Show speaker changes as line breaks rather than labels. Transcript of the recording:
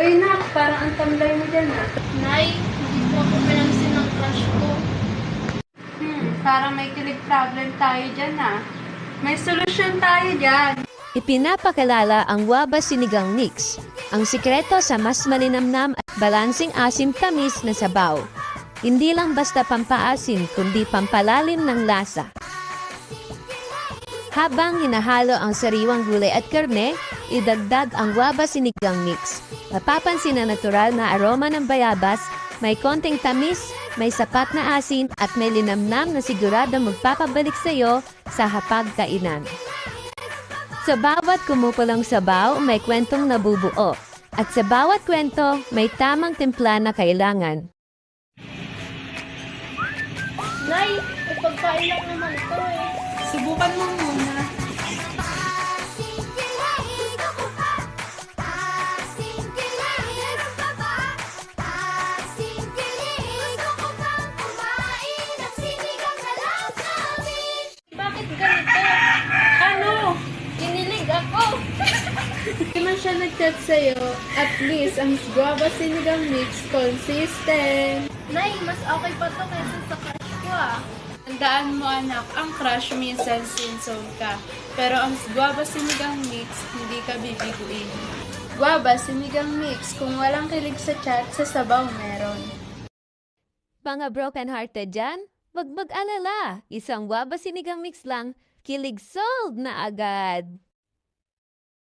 Uy, nak, parang ang tamlay mo dyan, ah.
Nay, hindi po ako pinansin ng crush ko.
Parang may kilig problem tayo dyan, ah. May solusyon tayo dyan.
Ipinapakilala ang Waba Sinigang Mix, ang sikreto sa mas malinamnam at balansing asim-tamis na sabaw. Hindi lang basta pampaasim, kundi pampalalim ng lasa. Habang hinahalo ang sariwang gulay at karne, idagdag ang Waba Sinigang Mix. Mapapansin na natural na aroma ng bayabas, may konting tamis, may sapat na asin at may linamnam na siguradong magpapabalik sa iyo sa hapagkainan. Sa bawat kumukulong sabaw, may kwentong nabubuo. At sa bawat kwento, may tamang timpla na kailangan.
Nay, ipagkain lang naman ito eh.
Subukan mo muna.
Bakit ganito?
Ano?
Kinilig ako.
Hindi man siya nag-chat sa'yo. At least, ang Guava Sinigang Mix consistent.
Nay, mas okay pa to kaysa sa crush ko ah.
Tandaan mo, anak, ang crush minsan sinzone ka. Pero ang Guava Sinigang Mix, hindi ka bibiguin. Guava Sinigang Mix, kung walang kilig sa chat, sa sabaw meron.
Mga broken-hearted dyan, wag mag-alala. Isang Waba Sinigang Mix lang, kilig sold na agad.